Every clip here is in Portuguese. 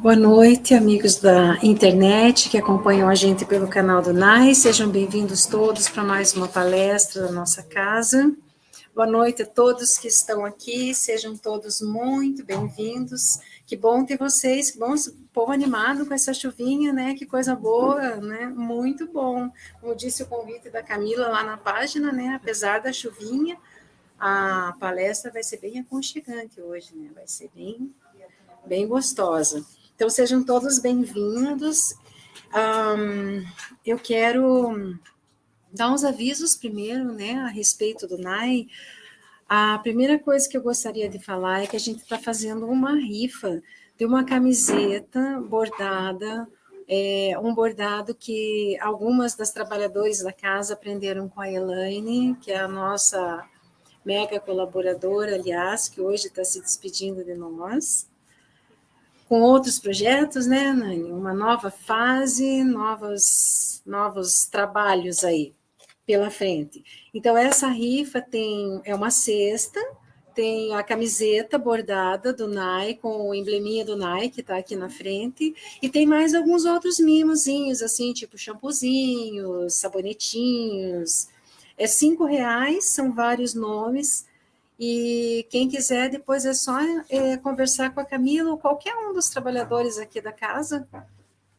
Boa noite, amigos da internet que acompanham a gente pelo canal do NAI. Sejam bem-vindos todos para mais uma palestra da nossa casa. Boa noite a todos que estão aqui, sejam todos muito bem-vindos. Que bom ter vocês, que bom, povo animado com essa chuvinha, né? Que coisa boa, né? Muito bom. Como disse o convite da Camila lá na página, né? Apesar da chuvinha, a palestra vai ser bem aconchegante hoje, né? Vai ser bem gostosa. Então, sejam todos bem-vindos. Eu quero dar uns avisos primeiro, né, a respeito do NAI. A primeira coisa que eu gostaria de falar é que a gente está fazendo uma rifa de uma camiseta bordada, um bordado que algumas das trabalhadoras da casa aprenderam com a Elaine, que é a nossa mega colaboradora, aliás, que hoje está se despedindo de nós. Com outros projetos, né, Nani? Uma nova fase, novos trabalhos aí pela frente. Então, essa rifa é uma cesta, tem a camiseta bordada do NAI, com o embleminha do NAI, que está aqui na frente, e tem mais alguns outros mimozinhos, assim, tipo shampoozinhos, sabonetinhos. É R$5, são vários nomes. E quem quiser, depois é só conversar com a Camila ou qualquer um dos trabalhadores aqui da casa,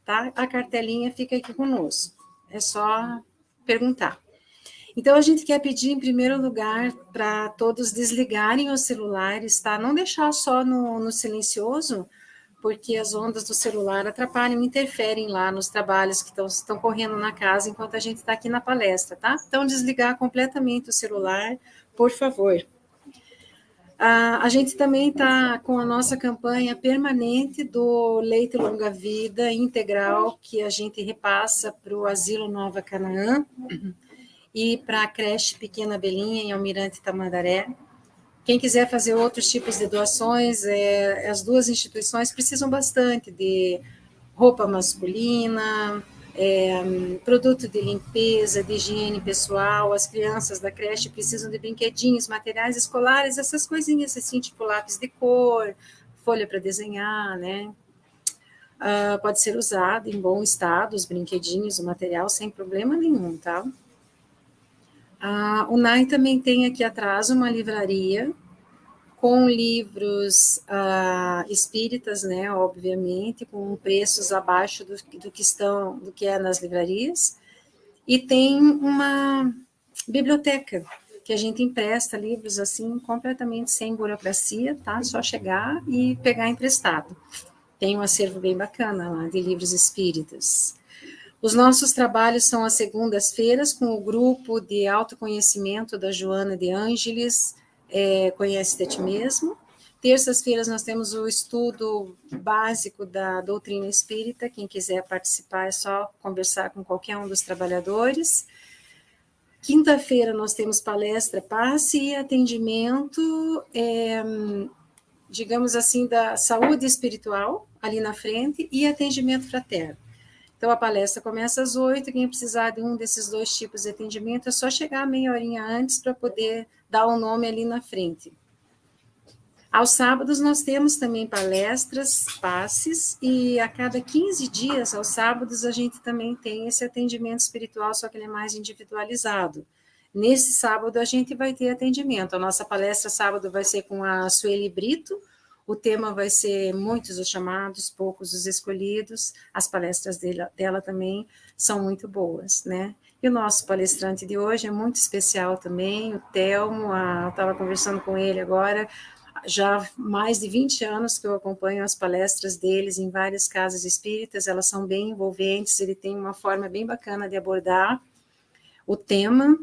tá? A cartelinha fica aqui conosco. É só perguntar. Então, a gente quer pedir, em primeiro lugar, para todos desligarem os celulares, tá? Não deixar só no silencioso, porque as ondas do celular atrapalham, interferem lá nos trabalhos que estão correndo na casa enquanto a gente está aqui na palestra, tá? Então, desligar completamente o celular, por favor. A gente também está com a nossa campanha permanente do leite longa-vida integral, que a gente repassa para o Asilo Nova Canaã e para a creche Pequena Belinha, em Almirante Tamandaré. Quem quiser fazer outros tipos de doações, as duas instituições precisam bastante de roupa masculina, produto de limpeza, de higiene pessoal. As crianças da creche precisam de brinquedinhos, materiais escolares, essas coisinhas assim, tipo lápis de cor, folha para desenhar, né? Pode ser usado em bom estado, os brinquedinhos, o material, sem problema nenhum, tá? O NAI também tem aqui atrás uma livraria com livros espíritas, né, obviamente, com preços abaixo do que é nas livrarias, e tem uma biblioteca que a gente empresta livros assim completamente sem burocracia, tá? Só chegar e pegar emprestado. Tem um acervo bem bacana lá de livros espíritas. Os nossos trabalhos são às segundas-feiras com o grupo de autoconhecimento da Joana de Ângeles, Conhece-te a ti mesmo. Terças-feiras nós temos o estudo básico da doutrina espírita. Quem quiser participar é só conversar com qualquer um dos trabalhadores. Quinta-feira nós temos palestra, passe e atendimento, digamos assim, da saúde espiritual, ali na frente, e atendimento fraterno. Então, a palestra começa às 8h, quem precisar de um desses dois tipos de atendimento é só chegar meia horinha antes para poder dar o nome ali na frente. Aos sábados, nós temos também palestras, passes, e a cada 15 dias, aos sábados, a gente também tem esse atendimento espiritual, só que ele é mais individualizado. Nesse sábado, a gente vai ter atendimento. A nossa palestra sábado vai ser com a Sueli Brito. O tema vai ser muitos os chamados, poucos os escolhidos. As palestras dela também são muito boas, né? E o nosso palestrante de hoje é muito especial também, o Telmo. Eu estava conversando com ele agora, já há mais de 20 anos que eu acompanho as palestras deles em várias casas espíritas, elas são bem envolventes, ele tem uma forma bem bacana de abordar o tema.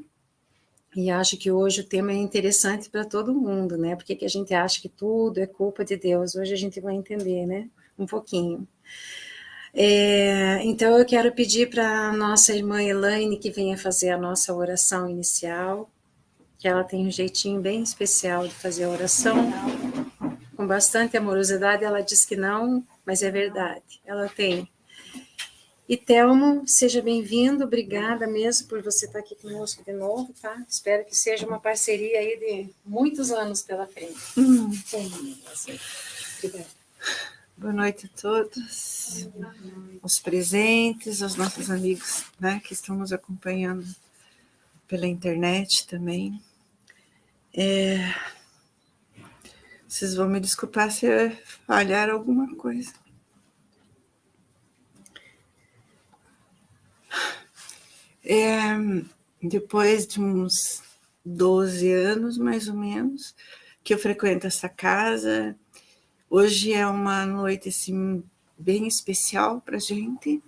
E acho que hoje o tema é interessante para todo mundo, né? Porque que a gente acha que tudo é culpa de Deus. Hoje a gente vai entender, né? Um pouquinho. Então, eu quero pedir para a nossa irmã Elaine que venha fazer a nossa oração inicial, que ela tem um jeitinho bem especial de fazer a oração, com bastante amorosidade. Ela diz que não, mas é verdade, ela tem. E Telmo, seja bem-vindo, obrigada mesmo por você estar aqui conosco de novo, tá? Espero que seja uma parceria aí de muitos anos pela frente. Sim, obrigada. Boa noite a todos, os presentes, aos nossos amigos, né, que estão nos acompanhando pela internet também. Vocês vão me desculpar se eu falhar alguma coisa. Depois de uns 12 anos, mais ou menos, que eu frequento essa casa, hoje é uma noite assim, bem especial para a gente.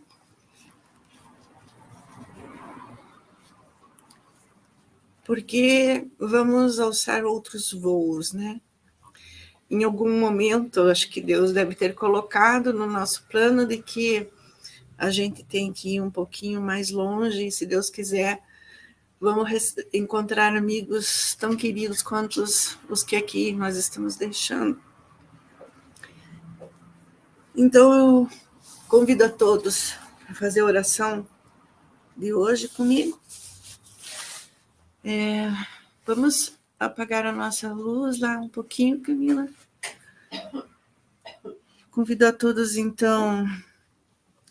Porque vamos alçar outros voos, né? Em algum momento, acho que Deus deve ter colocado no nosso plano de que a gente tem que ir um pouquinho mais longe, e se Deus quiser, vamos encontrar amigos tão queridos quanto os que aqui nós estamos deixando. Então, eu convido a todos a fazer a oração de hoje comigo. Vamos apagar a nossa luz lá um pouquinho, Camila. Convido a todos, então,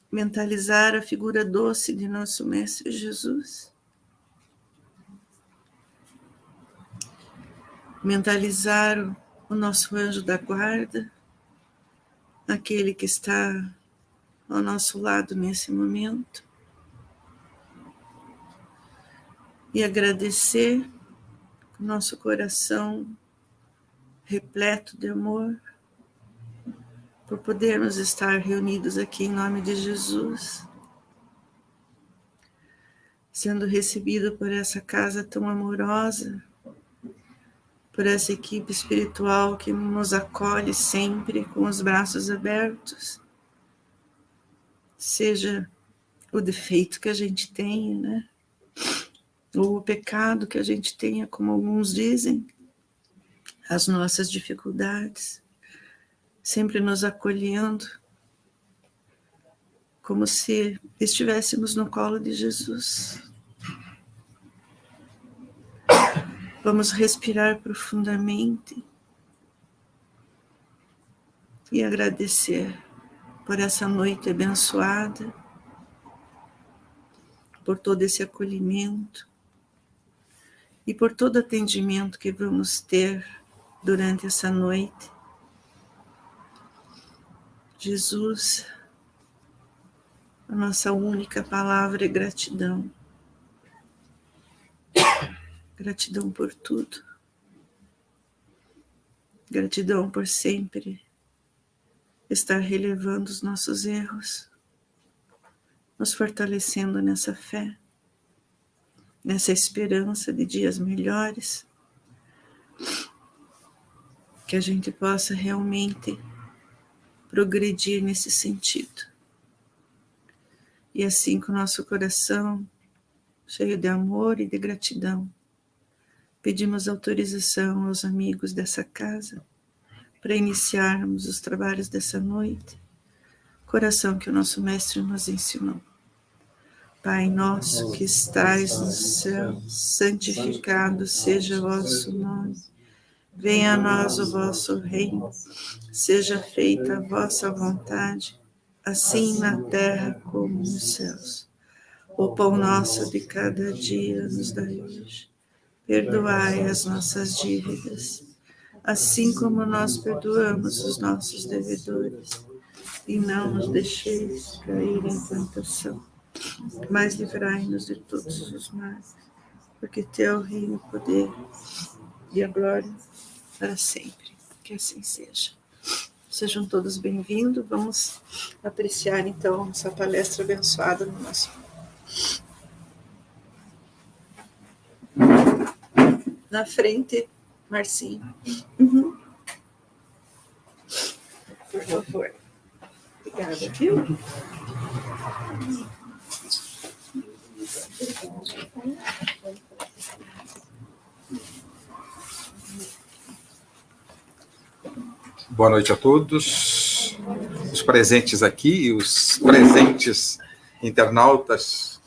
mentalizar a figura doce de nosso Mestre Jesus. Mentalizar o nosso anjo da guarda, aquele que está ao nosso lado nesse momento. E agradecer com nosso coração repleto de amor por podermos estar reunidos aqui em nome de Jesus, sendo recebido por essa casa tão amorosa, por essa equipe espiritual que nos acolhe sempre com os braços abertos, seja o defeito que a gente tenha, né? Ou o pecado que a gente tenha, como alguns dizem, as nossas dificuldades, sempre nos acolhendo, como se estivéssemos no colo de Jesus. Vamos respirar profundamente e agradecer por essa noite abençoada, por todo esse acolhimento e por todo atendimento que vamos ter durante essa noite. Jesus, a nossa única palavra é gratidão. Gratidão por tudo. Gratidão por sempre estar relevando os nossos erros, nos fortalecendo nessa fé, nessa esperança de dias melhores, que a gente possa realmente progredir nesse sentido. E assim, com o nosso coração cheio de amor e de gratidão, pedimos autorização aos amigos dessa casa para iniciarmos os trabalhos dessa noite, coração que o nosso Mestre nos ensinou. Pai nosso que estais no céu, santificado seja o vosso nome. Venha a nós o vosso reino, seja feita a vossa vontade, assim na terra como nos céus. O pão nosso de cada dia nos dai hoje. Perdoai as nossas dívidas, assim como nós perdoamos os nossos devedores. E não nos deixeis cair em tentação, mas livrai-nos de todos os males, porque teu reino, o poder e a glória para sempre. Que assim seja. Sejam todos bem-vindos. Vamos apreciar, então, essa palestra abençoada no nosso... Na frente, Marcinho. Por favor. Obrigada, viu? Boa noite a todos, os presentes aqui e os presentes internautas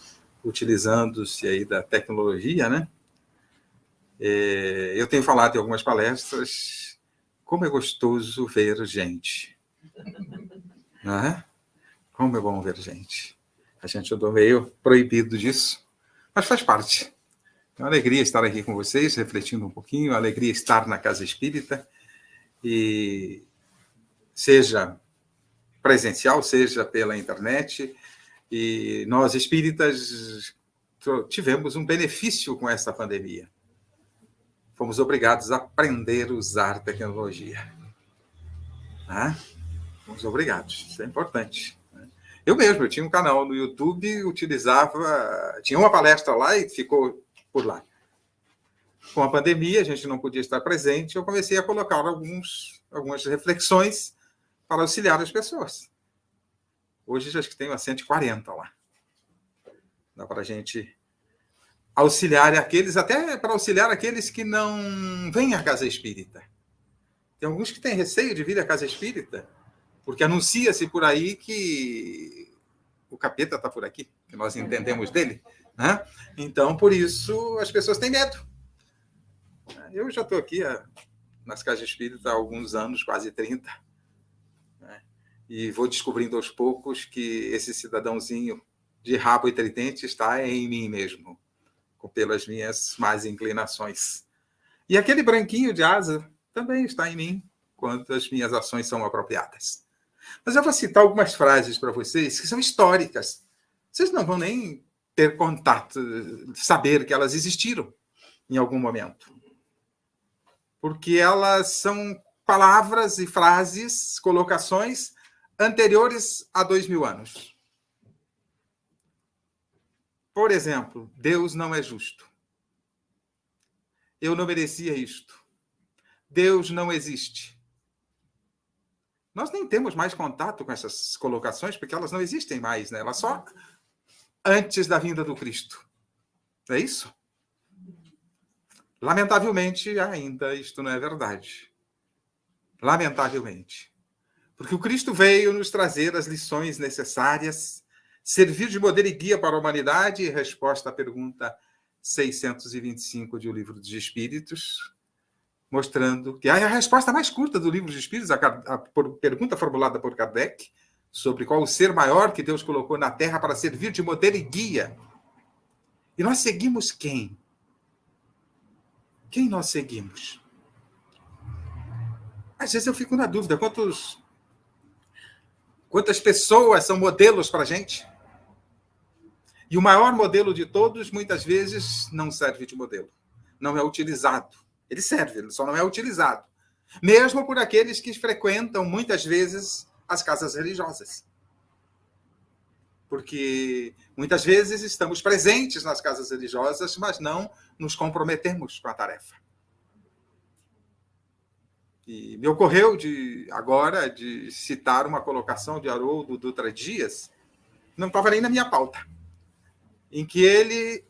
utilizando-se aí da tecnologia, né? Eu tenho falado em algumas palestras como é gostoso ver gente. Não é? Como é bom ver gente. A gente andou meio proibido disso, mas faz parte. É uma alegria estar aqui com vocês, refletindo um pouquinho, uma alegria estar na Casa Espírita, e seja presencial, seja pela internet, e nós espíritas tivemos um benefício com essa pandemia. Fomos obrigados a aprender a usar tecnologia. Né? Fomos obrigados, isso é importante. Eu mesmo, eu tinha um canal no YouTube, tinha uma palestra lá e ficou por lá. Com a pandemia, a gente não podia estar presente, eu comecei a colocar algumas reflexões para auxiliar as pessoas. Hoje já acho que tenho a 140 lá. Dá para a gente auxiliar até para auxiliar aqueles que não vêm à Casa Espírita. Tem alguns que têm receio de vir à Casa Espírita, porque anuncia-se por aí que o capeta está por aqui, que nós entendemos dele. Né? Então, por isso, as pessoas têm medo. Eu já estou aqui nas Casas Espíritas há alguns anos, quase 30. Né? E vou descobrindo aos poucos que esse cidadãozinho de rabo e tridente está em mim mesmo, pelas minhas más inclinações. E aquele branquinho de asa também está em mim, quando as minhas ações são apropriadas. Mas eu vou citar algumas frases para vocês que são históricas. Vocês não vão nem ter contato, saber que elas existiram em algum momento. Porque elas são palavras e frases, colocações anteriores a 2000 anos. Por exemplo, Deus não é justo. Eu não merecia isto. Deus não existe. Nós nem temos mais contato com essas colocações, porque elas não existem mais, né? Elas só antes da vinda do Cristo. É isso? Lamentavelmente, ainda isto não é verdade. Lamentavelmente. Porque o Cristo veio nos trazer as lições necessárias, servir de modelo e guia para a humanidade, e resposta à pergunta 625 de O Livro dos Espíritos, mostrando que a resposta mais curta do Livro dos Espíritos, a pergunta formulada por Kardec, sobre qual o ser maior que Deus colocou na Terra para servir de modelo e guia. E nós seguimos quem? Quem nós seguimos? Às vezes eu fico na dúvida, quantas pessoas são modelos para a gente? E o maior modelo de todos, muitas vezes, não serve de modelo. Não é utilizado. Ele serve, ele só não é utilizado. Mesmo por aqueles que frequentam, muitas vezes, as casas religiosas. Porque, muitas vezes, estamos presentes nas casas religiosas, mas não nos comprometemos com a tarefa. E me ocorreu agora de citar uma colocação de Haroldo Dutra Dias, não estava nem na minha pauta, em que ele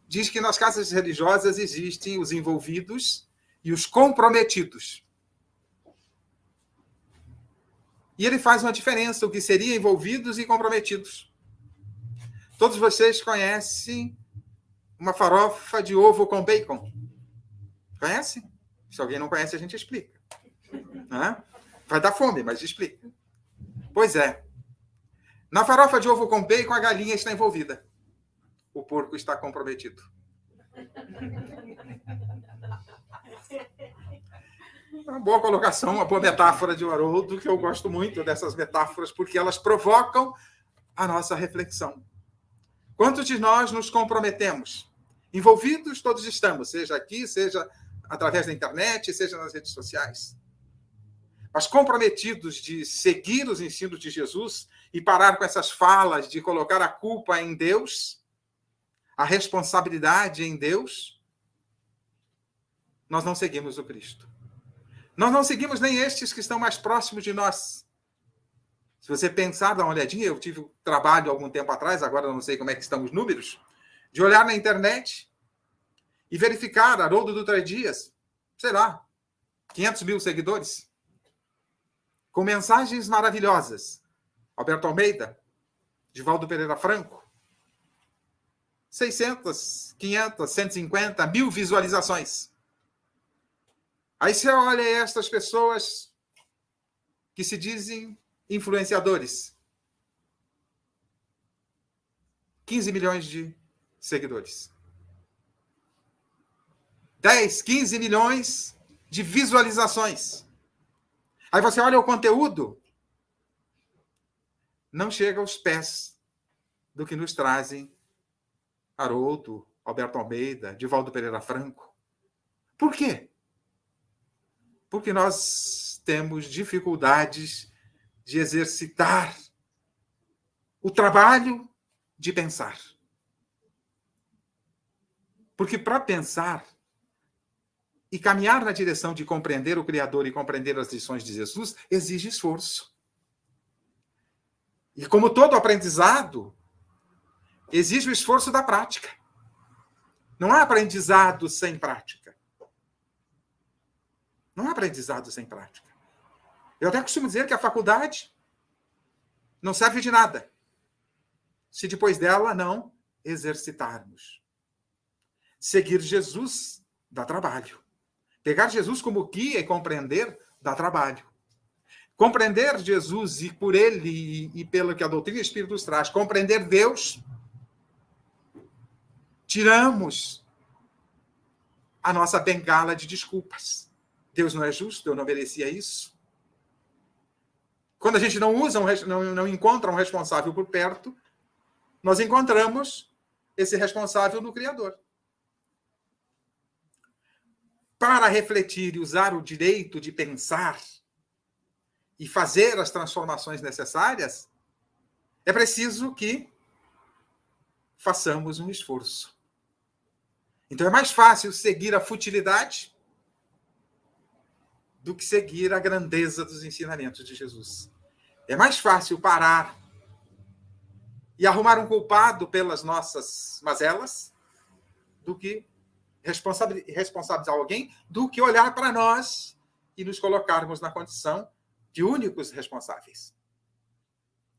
diz que nas casas religiosas existem os envolvidos e os comprometidos. E ele faz uma diferença, o que seria envolvidos e comprometidos. Todos vocês conhecem uma farofa de ovo com bacon? Conhecem? Se alguém não conhece, a gente explica. Vai dar fome, mas explica. Pois é. Na farofa de ovo com bacon, a galinha está envolvida. O porco está comprometido. Uma boa colocação, uma boa metáfora de Haroldo, que eu gosto muito dessas metáforas, porque elas provocam a nossa reflexão. Quantos de nós nos comprometemos? Envolvidos todos estamos, seja aqui, seja através da internet, seja nas redes sociais. Mas comprometidos de seguir os ensinos de Jesus e parar com essas falas de colocar a culpa em Deus, a responsabilidade em Deus, nós não seguimos o Cristo. Nós não seguimos nem estes que estão mais próximos de nós. Se você pensar, dá uma olhadinha, eu tive um trabalho algum tempo atrás, agora não sei como é que estão os números, de olhar na internet e verificar Haroldo Dutra Dias, sei lá, 500 mil seguidores, com mensagens maravilhosas. Alberto Almeida, Divaldo Pereira Franco, 600, 500, 150 mil visualizações. Aí você olha estas pessoas que se dizem influenciadores. 15 milhões de seguidores. 10, 15 milhões de visualizações. Aí você olha o conteúdo, não chega aos pés do que nos trazem Haroldo, Alberto Almeida, Divaldo Pereira Franco. Por quê? Porque nós temos dificuldades de exercitar o trabalho de pensar. Porque para pensar e caminhar na direção de compreender o Criador e compreender as lições de Jesus, exige esforço. E como todo aprendizado, exige o esforço da prática. Não há aprendizado sem prática. Não há aprendizado sem prática. Eu até costumo dizer que a faculdade não serve de nada se depois dela não exercitarmos. Seguir Jesus dá trabalho. Pegar Jesus como guia e compreender dá trabalho. Compreender Jesus e por ele e pelo que a doutrina espírita nos traz, compreender Deus, tiramos a nossa bengala de desculpas. Deus não é justo, eu não merecia isso. Quando a gente não usa, não encontra um responsável por perto, nós encontramos esse responsável no Criador. Para refletir e usar o direito de pensar e fazer as transformações necessárias, é preciso que façamos um esforço. Então é mais fácil seguir a futilidade do que seguir a grandeza dos ensinamentos de Jesus. É mais fácil parar e arrumar um culpado pelas nossas mazelas do que responsabilizar alguém, do que olhar para nós e nos colocarmos na condição de únicos responsáveis.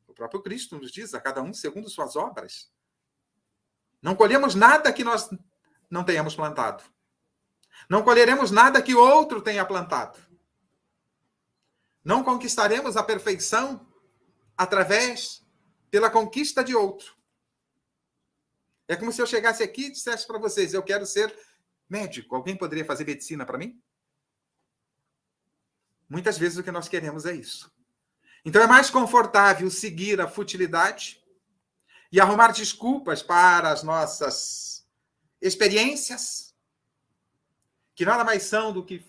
O próprio Cristo nos diz, a cada um segundo suas obras. Não colhemos nada que nós não tenhamos plantado. Não colheremos nada que outro tenha plantado. Não conquistaremos a perfeição pela conquista de outro. É como se eu chegasse aqui e dissesse para vocês, eu quero ser médico. Alguém poderia fazer medicina para mim? Muitas vezes o que nós queremos é isso. Então é mais confortável seguir a futilidade e arrumar desculpas para as nossas experiências, que nada mais são do que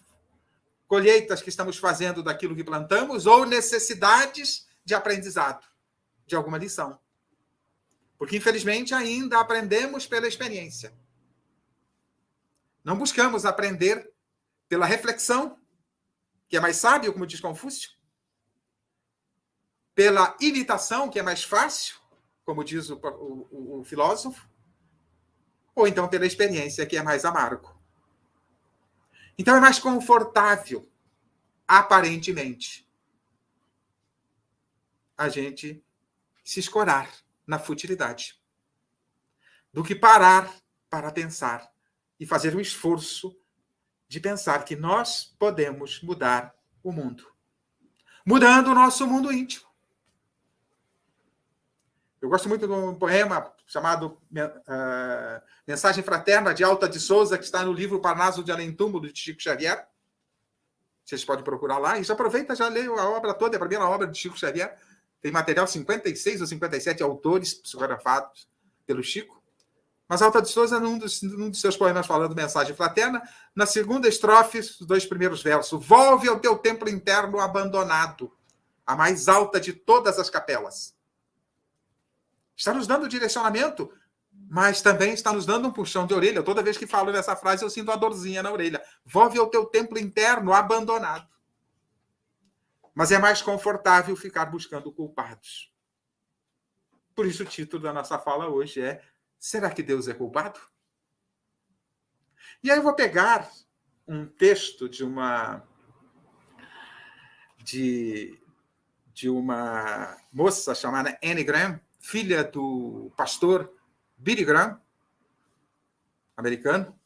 colheitas que estamos fazendo daquilo que plantamos ou necessidades de aprendizado, de alguma lição. Porque, infelizmente, ainda aprendemos pela experiência. Não buscamos aprender pela reflexão, que é mais sábio, como diz Confúcio, pela imitação, que é mais fácil, como diz o filósofo, ou então pela experiência, que é mais amargo. Então é mais confortável, aparentemente, a gente se escorar na futilidade, do que parar para pensar e fazer um esforço de pensar que nós podemos mudar o mundo, mudando o nosso mundo íntimo. Eu gosto muito de um poema chamado Mensagem Fraterna, de Alta de Souza, que está no livro Parnaso de Além Túmulo, de Chico Xavier. Vocês podem procurar lá. E já aproveita, já leio a obra toda, é a primeira obra de Chico Xavier. Tem material 56 ou 57 autores psicografados pelo Chico. Mas Alta de Souza, num dos seus poemas falando Mensagem Fraterna, na segunda estrofe, os 2 primeiros versos: volve ao teu templo interno abandonado, a mais alta de todas as capelas. Está nos dando direcionamento, mas também está nos dando um puxão de orelha. Toda vez que falo nessa frase, eu sinto uma dorzinha na orelha. Volve ao teu templo interno abandonado. Mas é mais confortável ficar buscando culpados. Por isso o título da nossa fala hoje é: será que Deus é culpado? E aí eu vou pegar um texto de uma moça chamada Anne Graham, filha do pastor Billy Graham, americano.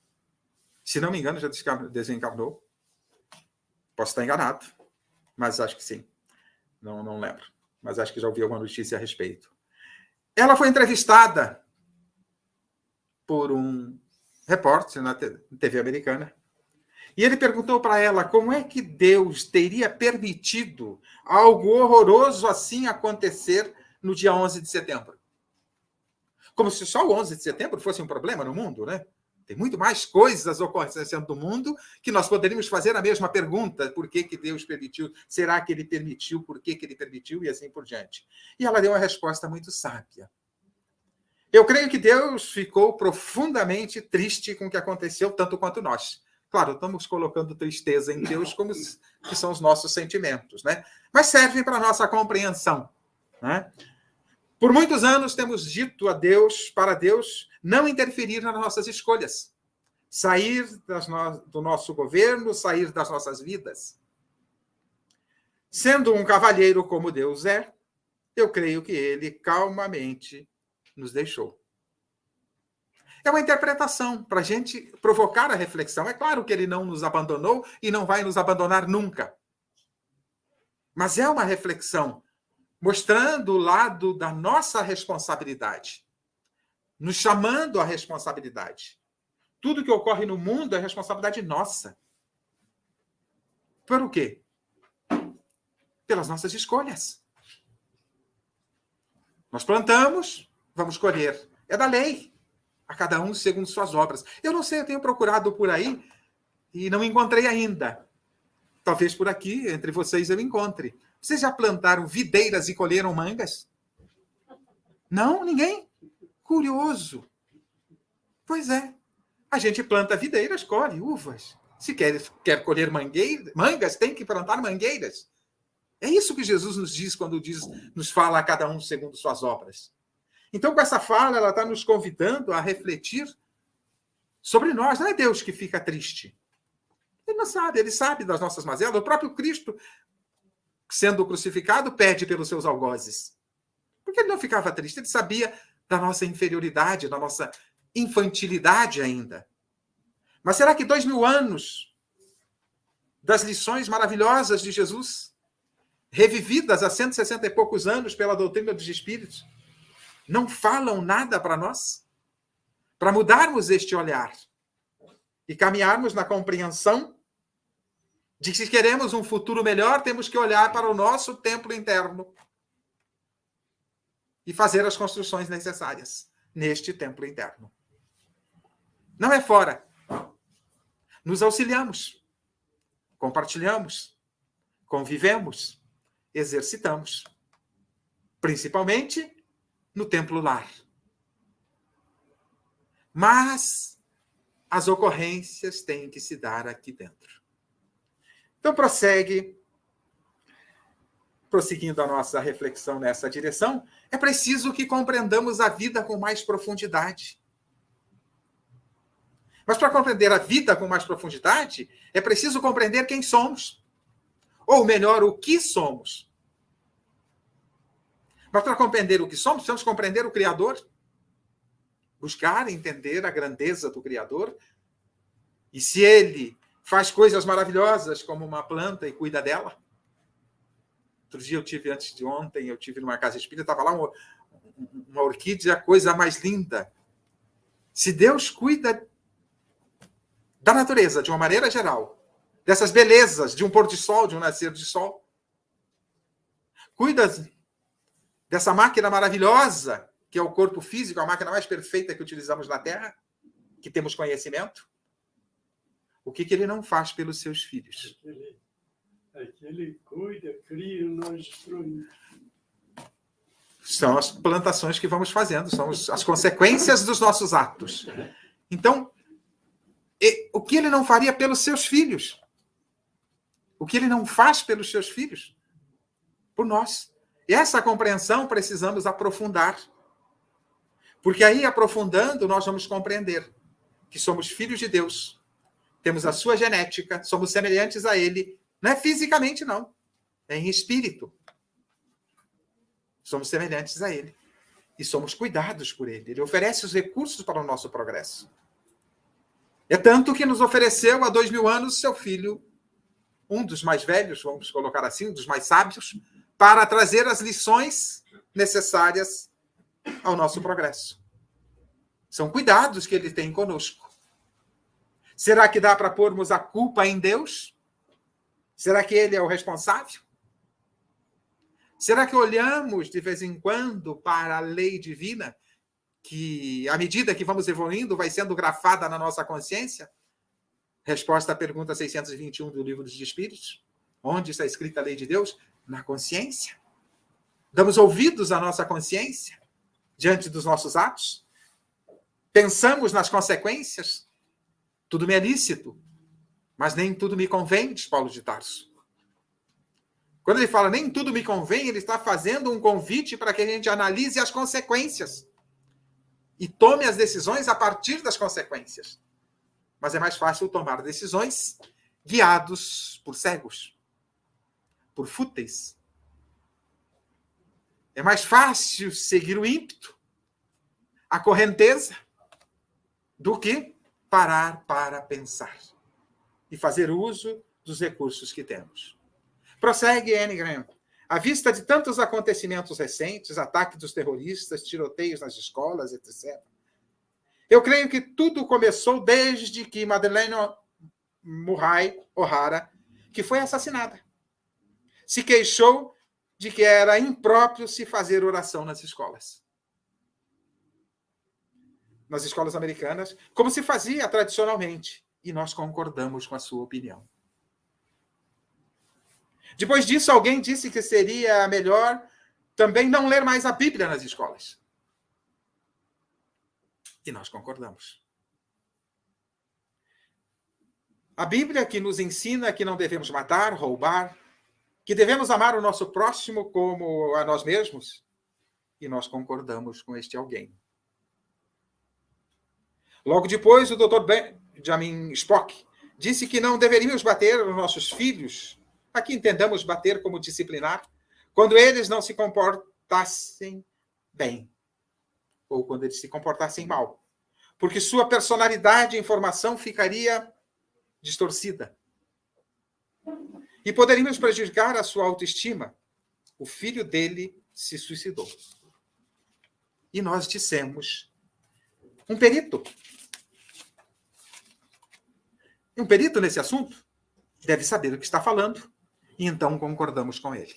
Se não me engano, já desencarnou. Posso estar enganado, mas acho que sim. Não lembro. mas acho que já ouvi alguma notícia a respeito. Ela foi entrevistada por um repórter na TV americana, e ele perguntou para ela como é que Deus teria permitido algo horroroso assim acontecer no dia 11 de setembro. Como se só o 11 de setembro fosse um problema no mundo, né? Tem muito mais coisas acontecendo no mundo que nós poderíamos fazer a mesma pergunta. Por que Deus permitiu? Será que ele permitiu? Por que ele permitiu? E assim por diante. E ela deu uma resposta muito sábia. Eu creio que Deus ficou profundamente triste com o que aconteceu, tanto quanto nós. Claro, estamos colocando tristeza em Deus como que são os nossos sentimentos, né? Mas servem para a nossa compreensão, né? Por muitos anos temos dito a Deus, para Deus, não interferir nas nossas escolhas, sair do nosso governo, sair das nossas vidas. Sendo um cavalheiro como Deus é, eu creio que ele calmamente nos deixou. É uma interpretação para a gente provocar a reflexão. É claro que ele não nos abandonou e não vai nos abandonar nunca. Mas é uma reflexão mostrando o lado da nossa responsabilidade, nos chamando à responsabilidade. Tudo que ocorre no mundo é responsabilidade nossa. Por o quê? Pelas nossas escolhas. Nós plantamos, vamos colher. É da lei. A cada um segundo suas obras. Eu não sei, eu tenho procurado por aí e não encontrei ainda. Talvez por aqui, entre vocês, eu encontre. Vocês já plantaram videiras e colheram mangas? Não? Ninguém? Curioso. Pois é. A gente planta videiras, colhe uvas. Se quer colher mangas, tem que plantar mangueiras. É isso que Jesus nos diz quando nos fala a cada um segundo suas obras. Então, com essa fala, ela está nos convidando a refletir sobre nós. Não é Deus que fica triste. Ele não sabe, ele sabe das nossas mazelas. O próprio Cristo, sendo crucificado, pede pelos seus algozes. Porque ele não ficava triste, ele sabia da nossa inferioridade, da nossa infantilidade ainda. Mas será que 2000 anos das lições maravilhosas de Jesus, revividas há 160 e poucos anos pela doutrina dos Espíritos, não falam nada para nós? Para mudarmos este olhar e caminharmos na compreensão de que se queremos um futuro melhor, temos que olhar para o nosso templo interno e fazer as construções necessárias neste templo interno. Não é fora. Nos auxiliamos, compartilhamos, convivemos, exercitamos, principalmente no templo lar. Mas as ocorrências têm que se dar aqui dentro. Então, prosseguindo a nossa reflexão nessa direção, é preciso que compreendamos a vida com mais profundidade. Mas para compreender a vida com mais profundidade, é preciso compreender quem somos. Ou melhor, o que somos. Mas para compreender o que somos, precisamos compreender o Criador. Buscar entender a grandeza do Criador. E se ele faz coisas maravilhosas como uma planta e cuida dela. Outro dia antes de ontem, eu tive numa casa espírita, estava lá uma orquídea, a coisa mais linda. Se Deus cuida da natureza, de uma maneira geral, dessas belezas, de um pôr de sol, de um nascer de sol, cuida dessa máquina maravilhosa, que é o corpo físico, a máquina mais perfeita que utilizamos na Terra, que temos conhecimento, o que ele não faz pelos seus filhos? Ele cuida, cria, nós destruímos. São as plantações que vamos fazendo, são as consequências dos nossos atos. Então, o que ele não faria pelos seus filhos? O que ele não faz pelos seus filhos? Por nós. E essa compreensão precisamos aprofundar. Porque aí, aprofundando, nós vamos compreender que somos filhos de Deus, temos a sua genética, somos semelhantes a ele. Não é fisicamente, não. É em espírito. Somos semelhantes a ele. E somos cuidados por ele. Ele oferece os recursos para o nosso progresso. É tanto que nos ofereceu há 2000 anos seu filho, um dos mais velhos, vamos colocar assim, um dos mais sábios, para trazer as lições necessárias ao nosso progresso. São cuidados que ele tem conosco. Será que dá para pormos a culpa em Deus? Será que ele é o responsável? Será que olhamos de vez em quando para a lei divina, que, à medida que vamos evoluindo, vai sendo grafada na nossa consciência? Resposta à pergunta 621 do Livro dos Espíritos. Onde está escrita a lei de Deus? Na consciência. Damos ouvidos à nossa consciência diante dos nossos atos? Pensamos nas consequências? Tudo me é lícito, mas nem tudo me convém, diz Paulo de Tarso. Quando ele fala nem tudo me convém, ele está fazendo um convite para que a gente analise as consequências e tome as decisões a partir das consequências. Mas é mais fácil tomar decisões guiados por cegos, por fúteis. É mais fácil seguir o ímpeto, a correnteza, do que parar para pensar e fazer uso dos recursos que temos. Prossegue Anne Graham. À vista de tantos acontecimentos recentes, ataques dos terroristas, tiroteios nas escolas, etc., eu creio que tudo começou desde que Madeleine Murray O'Hara, que foi assassinada, se queixou de que era impróprio se fazer oração nas escolas. Nas escolas americanas, como se fazia tradicionalmente, e nós concordamos com a sua opinião. Depois disso, alguém disse que seria melhor também não ler mais a Bíblia nas escolas. E nós concordamos. A Bíblia que nos ensina que não devemos matar, roubar, que devemos amar o nosso próximo como a nós mesmos, e nós concordamos com este alguém. Logo depois, o Dr. Benjamin Spock disse que não deveríamos bater os nossos filhos, aqui entendamos bater como disciplinar, quando eles não se comportassem bem, ou quando eles se comportassem mal, porque sua personalidade e informação ficaria distorcida. E poderíamos prejudicar a sua autoestima. O filho dele se suicidou. E nós dissemos, um perito nesse assunto deve saber o que está falando, e então concordamos com ele.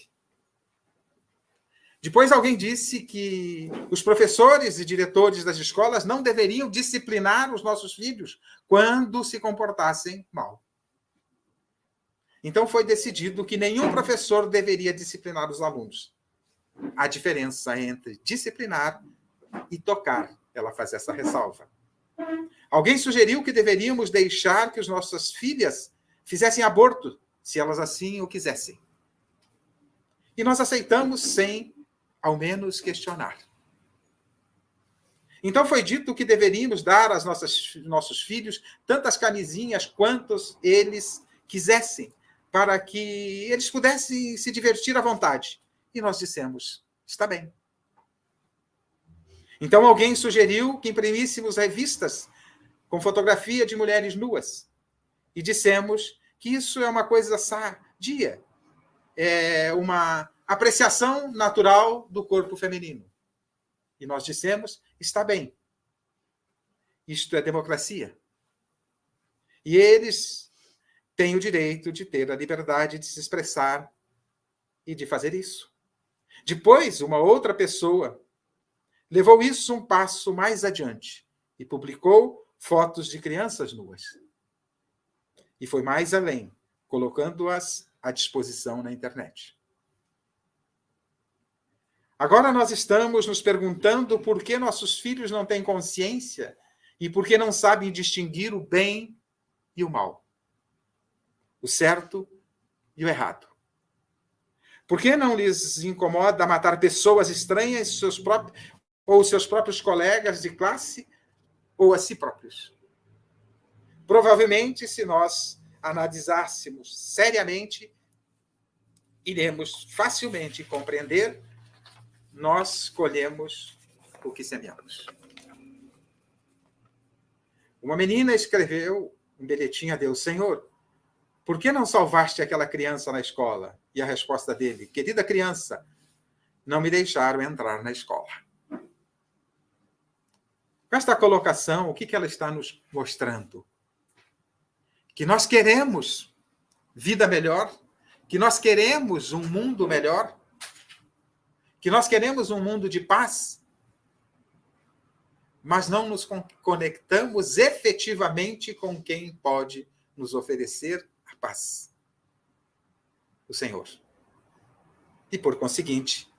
Depois alguém disse que os professores e diretores das escolas não deveriam disciplinar os nossos filhos quando se comportassem mal. Então foi decidido que nenhum professor deveria disciplinar os alunos. A diferença entre disciplinar e tocar, ela faz essa ressalva. Alguém sugeriu que deveríamos deixar que as nossas filhas fizessem aborto, se elas assim o quisessem. E nós aceitamos sem, ao menos, questionar. Então foi dito que deveríamos dar aos nossos filhos tantas camisinhas quantos eles quisessem, para que eles pudessem se divertir à vontade. E nós dissemos, está bem. Então alguém sugeriu que imprimíssemos revistas com fotografia de mulheres nuas. E dissemos que isso é uma coisa sadia, é uma apreciação natural do corpo feminino. E nós dissemos, está bem. Isto é democracia. E eles têm o direito de ter a liberdade de se expressar e de fazer isso. Depois, uma outra pessoa levou isso um passo mais adiante e publicou fotos de crianças nuas. E foi mais além, colocando-as à disposição na internet. Agora nós estamos nos perguntando por que nossos filhos não têm consciência e por que não sabem distinguir o bem e o mal, o certo e o errado. Por que não lhes incomoda matar pessoas estranhas, seus próprios colegas de classe ou a si próprios? Provavelmente, se nós analisássemos seriamente, iremos facilmente compreender, nós colhemos o que semeamos. Uma menina escreveu um bilhetinho a Deus: Senhor, Por que não salvaste aquela criança na escola? E a resposta dele: querida criança, não me deixaram entrar na escola. Com esta colocação, o que ela está nos mostrando? Que nós queremos vida melhor, que nós queremos um mundo melhor, que nós queremos um mundo de paz, mas não nos conectamos efetivamente com quem pode nos oferecer a paz. O Senhor. E, por conseguinte,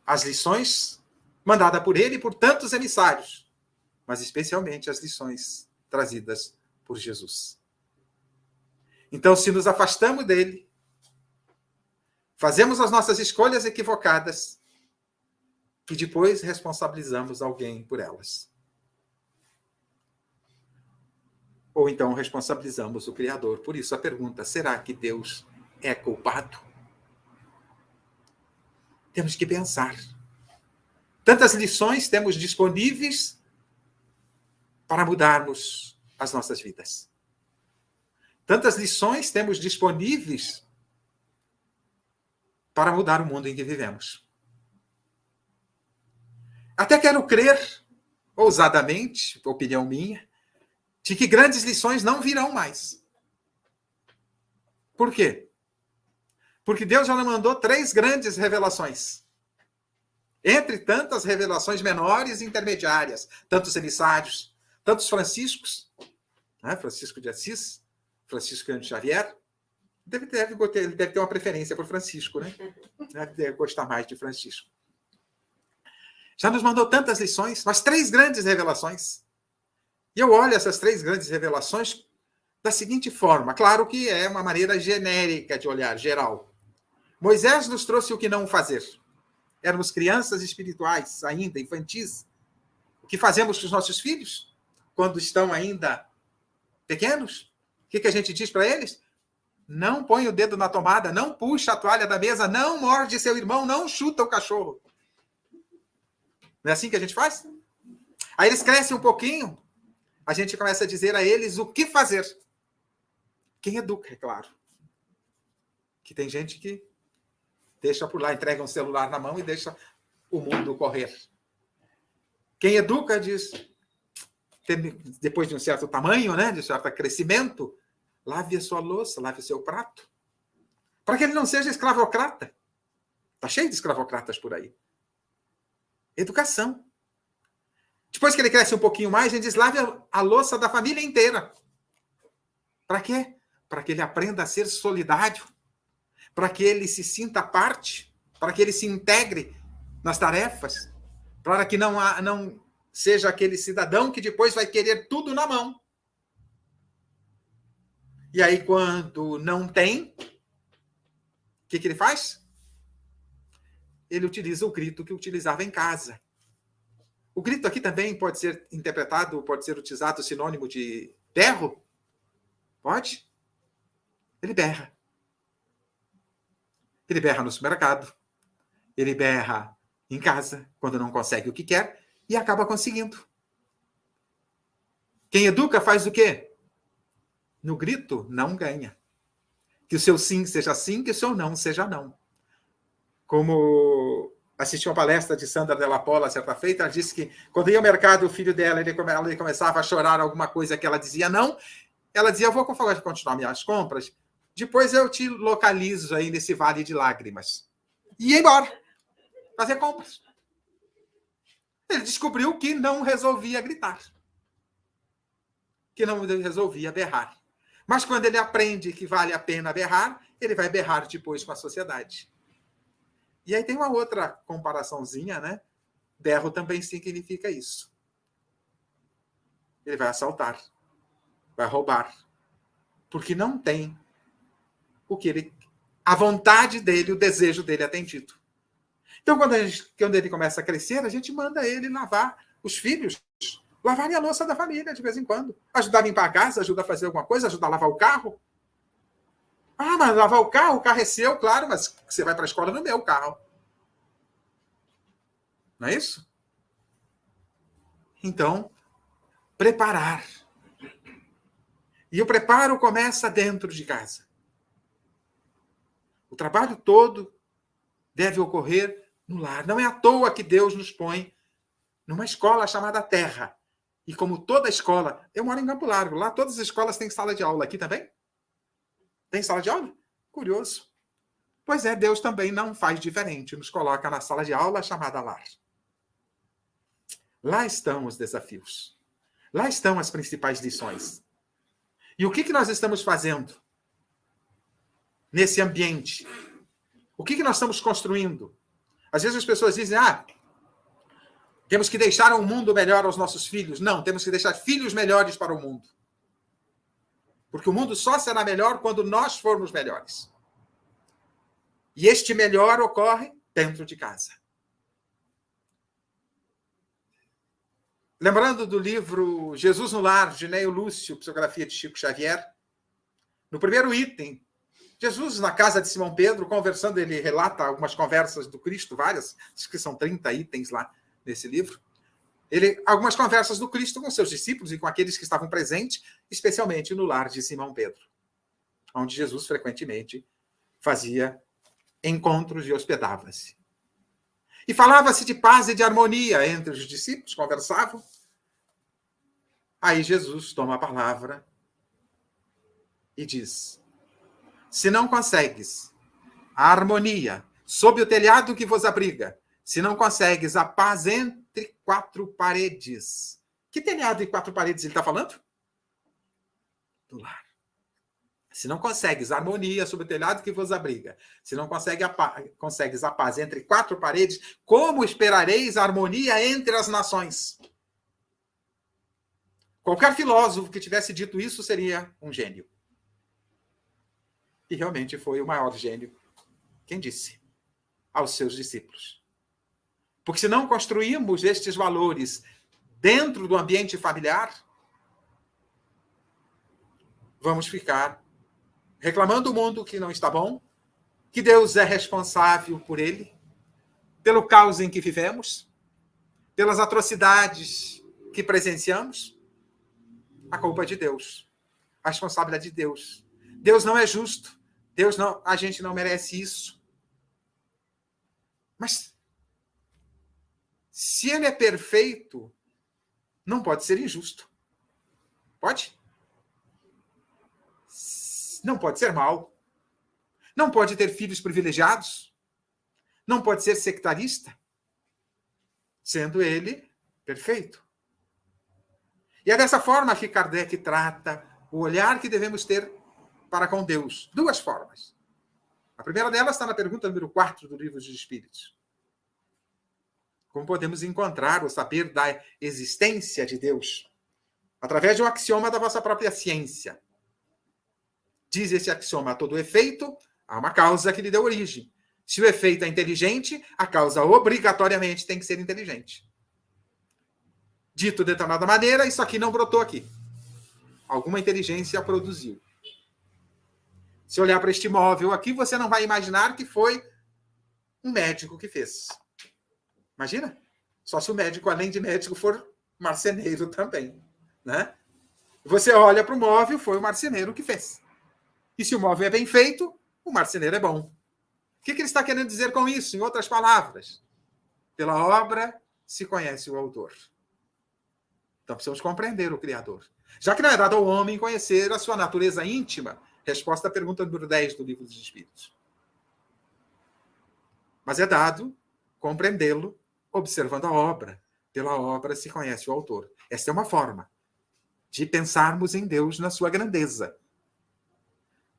as lições mandadas por ele e por tantos emissários, mas especialmente as lições trazidas por Jesus. Então, se nos afastamos dele, fazemos as nossas escolhas equivocadas e depois responsabilizamos alguém por elas. Ou então responsabilizamos o Criador. Por isso a pergunta: será que Deus é culpado? Temos que pensar. Tantas lições temos disponíveis para mudarmos as nossas vidas. Tantas lições temos disponíveis para mudar o mundo em que vivemos. Até quero crer, ousadamente, opinião minha, de que grandes lições não virão mais. Por quê? Porque Deus já nos mandou 3 grandes revelações. Entre tantas revelações menores e intermediárias, tantos emissários, tantos Franciscos, né? Francisco de Assis, Francisco de Xavier, deve ter uma preferência por Francisco, né? Deve gostar mais de Francisco. Já nos mandou tantas lições, mas 3 grandes revelações. E eu olho essas 3 grandes revelações da seguinte forma. Claro que é uma maneira genérica de olhar, geral. Moisés nos trouxe o que não fazer. Éramos crianças espirituais, ainda infantis. O que fazemos com os nossos filhos quando estão ainda pequenos? O que a gente diz para eles? Não põe o dedo na tomada, não puxa a toalha da mesa, não morde seu irmão, não chuta o cachorro. Não é assim que a gente faz? Aí eles crescem um pouquinho, a gente começa a dizer a eles o que fazer. Quem educa, é claro. Que tem gente que deixa por lá, entrega um celular na mão e deixa o mundo correr. Quem educa diz, depois de um certo tamanho, né, de um certo crescimento, lave a sua louça, lave o seu prato. Para que ele não seja escravocrata. Está cheio de escravocratas por aí. Educação. Depois que ele cresce um pouquinho mais, ele diz, lave a louça da família inteira. Para quê? Para que ele aprenda a ser solidário, para que ele se sinta parte, para que ele se integre nas tarefas, para que não seja aquele cidadão que depois vai querer tudo na mão. E aí, quando não tem, o que ele faz? Ele utiliza o grito que utilizava em casa. O grito aqui também pode ser interpretado, pode ser utilizado sinônimo de berro? Pode? Ele berra. Ele berra no supermercado. Ele berra em casa, quando não consegue o que quer, e acaba conseguindo. Quem educa faz o quê? No grito, não ganha. Que o seu sim seja sim, que o seu não seja não. Como assisti uma palestra de Sandra Della Polla certa feita, ela disse que quando ia ao mercado, o filho dela, ele começava a chorar alguma coisa que ela dizia não, ela dizia, eu vou continuar minhas compras, depois eu te localizo aí nesse vale de lágrimas. E ia embora, fazer compras. Ele descobriu que não resolvia gritar, que não resolvia berrar. Mas quando ele aprende que vale a pena berrar, ele vai berrar depois com a sociedade. E aí tem uma outra comparaçãozinha, né? Berro também significa isso. Ele vai assaltar, vai roubar, porque não tem a vontade dele, o desejo dele atendido. Então, quando ele começa a crescer, a gente manda ele lavar os filhos, lavarem a louça da família de vez em quando. Ajudar a limpar a casa, ajudar a fazer alguma coisa, ajudar a lavar o carro. Ah, mas lavar o carro é seu, claro, mas você vai para a escola no meu carro. Não é isso? Então, preparar. E o preparo começa dentro de casa. O trabalho todo deve ocorrer no lar. Não é à toa que Deus nos põe numa escola chamada Terra. E como toda escola... Eu moro em Campo Largo. Lá todas as escolas têm sala de aula. Aqui também? Tem sala de aula? Curioso. Pois é, Deus também não faz diferente. Nos coloca na sala de aula chamada lar. Lá estão os desafios. Lá estão as principais lições. E o que nós estamos fazendo nesse ambiente? O que nós estamos construindo? Às vezes as pessoas dizem, temos que deixar um mundo melhor aos nossos filhos. Não, temos que deixar filhos melhores para o mundo. Porque o mundo só será melhor quando nós formos melhores. E este melhor ocorre dentro de casa. Lembrando do livro Jesus no Lar, de Neio Lúcio, psicografia de Chico Xavier, no primeiro item, Jesus na casa de Simão Pedro, conversando, ele relata algumas conversas do Cristo, várias, acho que são 30 itens lá nesse livro. Algumas conversas do Cristo com seus discípulos e com aqueles que estavam presentes, especialmente no lar de Simão Pedro, onde Jesus frequentemente fazia encontros e hospedava-se. E falava-se de paz e de harmonia entre os discípulos, conversavam. Aí Jesus toma a palavra e diz: se não consegues a harmonia sob o telhado que vos abriga, se não consegues a paz entre quatro paredes. Que telhado e quatro paredes ele está falando? Do lar. Se não consegues a harmonia sob o telhado que vos abriga, se não consegues a paz entre quatro paredes, como esperareis a harmonia entre as nações? Qualquer filósofo que tivesse dito isso seria um gênio. E realmente foi o maior gênio quem disse aos seus discípulos. Porque se não construímos estes valores dentro do ambiente familiar, vamos ficar reclamando do mundo que não está bom, que Deus é responsável por ele, pelo caos em que vivemos, pelas atrocidades que presenciamos. A culpa é de Deus. A responsabilidade de Deus. Deus não é justo. A gente não merece isso. Mas se ele é perfeito, não pode ser injusto. Pode? Não pode ser mau. Não pode ter filhos privilegiados. Não pode ser sectarista. Sendo ele perfeito. E é dessa forma que Kardec trata o olhar que devemos ter para com Deus. Duas formas. A primeira delas está na pergunta número 4 do Livro dos Espíritos. Como podemos encontrar o saber da existência de Deus? Através de um axioma da vossa própria ciência. Diz esse axioma: a todo efeito, há uma causa que lhe deu origem. Se o efeito é inteligente, a causa obrigatoriamente tem que ser inteligente. Dito de determinada maneira, isso aqui não brotou aqui. Alguma inteligência produziu. Se olhar para este móvel aqui, você não vai imaginar que foi um médico que fez. Imagina? Só se o médico, além de médico, for marceneiro também. Né? Você olha para o móvel, foi o marceneiro que fez. E se o móvel é bem feito, o marceneiro é bom. O que ele está querendo dizer com isso? Em outras palavras, pela obra se conhece o autor. Então precisamos compreender o Criador. Já que não é dado ao homem conhecer a sua natureza íntima, resposta à pergunta número 10 do Livro dos Espíritos. Mas é dado compreendê-lo observando a obra. Pela obra se conhece o autor. Esta é uma forma de pensarmos em Deus na sua grandeza.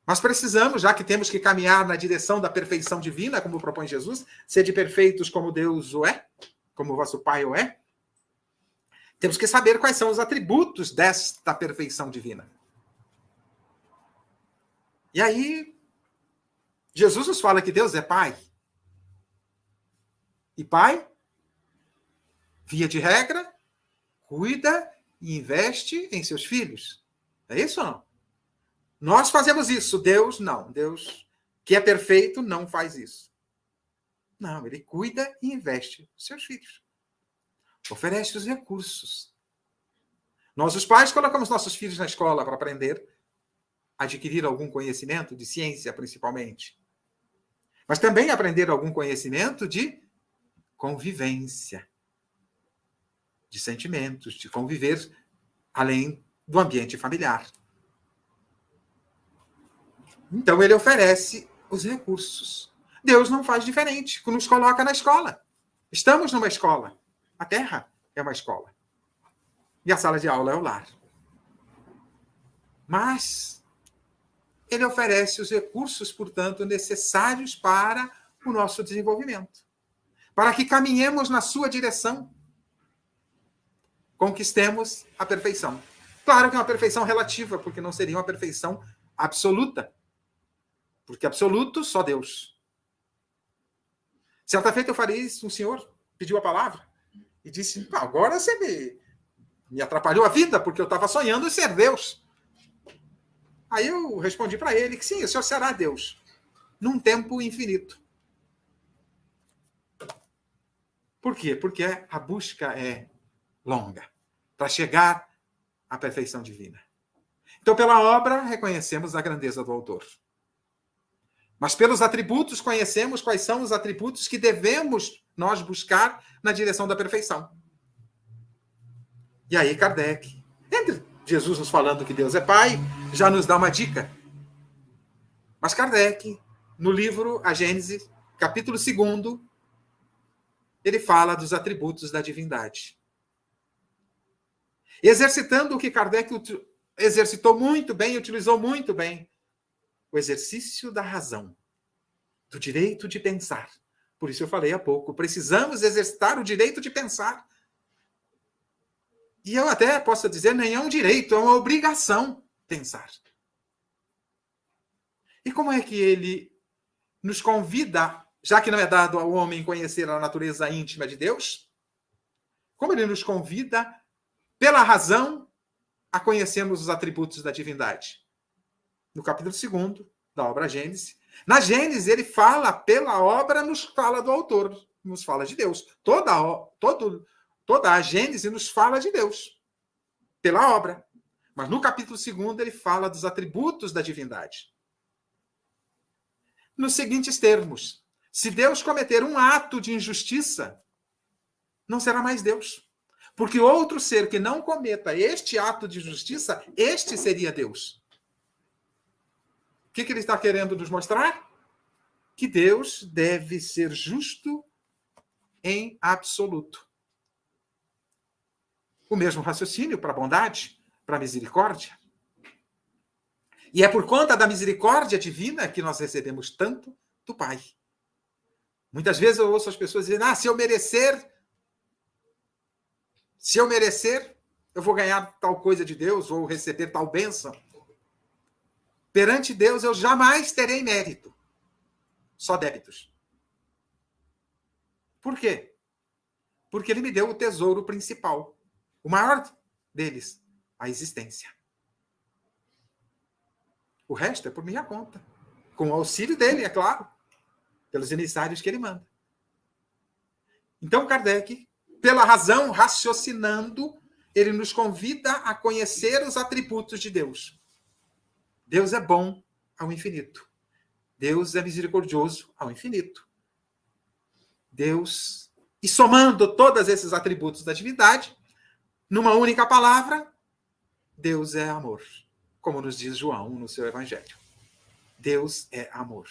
Mas precisamos, já que temos que caminhar na direção da perfeição divina, como propõe Jesus, sede perfeitos como Deus o é, como vosso Pai o é, temos que saber quais são os atributos desta perfeição divina. E aí, Jesus nos fala que Deus é Pai. E Pai, via de regra, cuida e investe em seus filhos. É isso ou não? Nós fazemos isso, Deus não. Deus, que é perfeito, não faz isso. Não, ele cuida e investe nos seus filhos. Oferece os recursos. Nós, os pais, colocamos nossos filhos na escola para aprender, adquirir algum conhecimento, de ciência principalmente. Mas também aprender algum conhecimento de convivência, de sentimentos, de conviver além do ambiente familiar. Então, ele oferece os recursos. Deus não faz diferente, nos coloca na escola. Estamos numa escola. A Terra é uma escola. E a sala de aula é o lar. Mas ele oferece os recursos, portanto, necessários para o nosso desenvolvimento. Para que caminhemos na sua direção. Conquistemos a perfeição. Claro que é uma perfeição relativa, porque não seria uma perfeição absoluta. Porque absoluto, só Deus. Certa feita eu falei isso, um senhor pediu a palavra e disse, agora você me atrapalhou a vida, porque eu estava sonhando em ser Deus. Aí eu respondi para ele que sim, o senhor será Deus, num tempo infinito. Por quê? Porque a busca é longa, para chegar à perfeição divina. Então, pela obra, reconhecemos a grandeza do autor. Mas pelos atributos, conhecemos quais são os atributos que devemos nós buscar na direção da perfeição. E aí, Kardec, entre Jesus nos falando que Deus é Pai, já nos dá uma dica. Mas Kardec, no livro A Gênese, capítulo 2, ele fala dos atributos da divindade. Exercitando o que Kardec exercitou muito bem, utilizou muito bem, o exercício da razão, do direito de pensar. Por isso eu falei há pouco, precisamos exercitar o direito de pensar. E eu até posso dizer, nem é um direito, é uma obrigação pensar. E como é que ele nos convida, já que não é dado ao homem conhecer a natureza íntima de Deus, como ele nos convida, pela razão, a conhecermos os atributos da divindade? No capítulo 2 da obra Gênese. Na Gênese, ele fala pela obra, nos fala do autor, nos fala de Deus. Toda a Gênese nos fala de Deus, pela obra. Mas no capítulo 2, ele fala dos atributos da divindade. Nos seguintes termos: se Deus cometer um ato de injustiça, não será mais Deus. Porque outro ser que não cometa este ato de justiça, este seria Deus. O que ele está querendo nos mostrar? Que Deus deve ser justo em absoluto. O mesmo raciocínio para a bondade, para a misericórdia. E é por conta da misericórdia divina que nós recebemos tanto do Pai. Muitas vezes eu ouço as pessoas dizendo, se eu merecer, eu vou ganhar tal coisa de Deus, ou receber tal bênção. Perante Deus, eu jamais terei mérito. Só débitos. Por quê? Porque ele me deu o tesouro principal. O maior deles, a existência. O resto é por minha conta. Com o auxílio dele, é claro. Pelos emissários que ele manda. Então, Kardec, pela razão, raciocinando, ele nos convida a conhecer os atributos de Deus. Deus é bom ao infinito. Deus é misericordioso ao infinito. Deus, e somando todos esses atributos da divindade, numa única palavra, Deus é amor. Como nos diz João no seu evangelho. Deus é amor.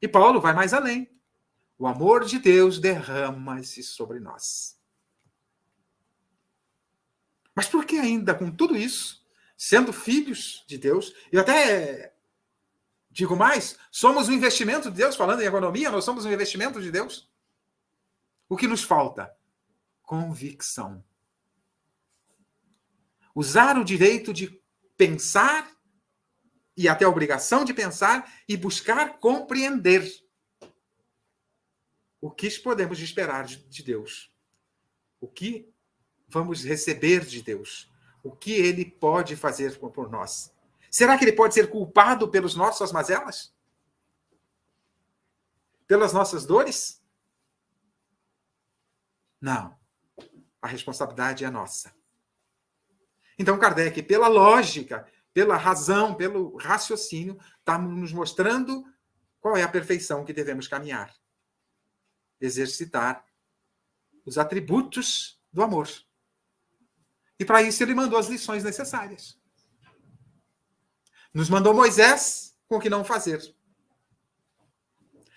E Paulo vai mais além. O amor de Deus derrama-se sobre nós. Mas por que ainda com tudo isso, sendo filhos de Deus, eu até digo mais, somos um investimento de Deus, falando em economia, nós somos um investimento de Deus. O que nos falta? Convicção. Usar o direito de pensar, e até a obrigação de pensar, e buscar compreender o que podemos esperar de Deus. O que vamos receber de Deus. O que ele pode fazer por nós. Será que ele pode ser culpado pelas nossas mazelas? Pelas nossas dores? Não. A responsabilidade é nossa. Então, Kardec, pela lógica, pela razão, pelo raciocínio, está nos mostrando qual é a perfeição que devemos caminhar? Exercitar os atributos do amor. E para isso ele mandou as lições necessárias. Nos mandou Moisés com o que não fazer.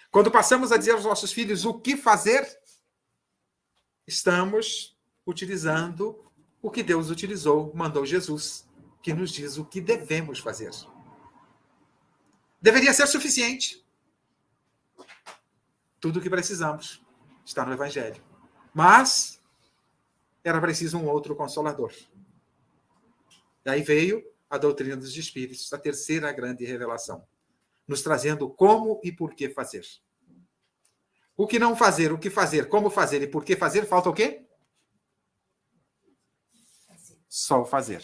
Quando passamos a dizer aos nossos filhos o que fazer, estamos utilizando o que Deus utilizou, mandou Jesus, que nos diz o que devemos fazer. Deveria ser suficiente. Tudo o que precisamos está no Evangelho. Mas era preciso um outro consolador. E aí veio a doutrina dos Espíritos, a terceira grande revelação, nos trazendo como e por que fazer. O que não fazer, o que fazer, como fazer e por que fazer, falta o quê? Só o fazer.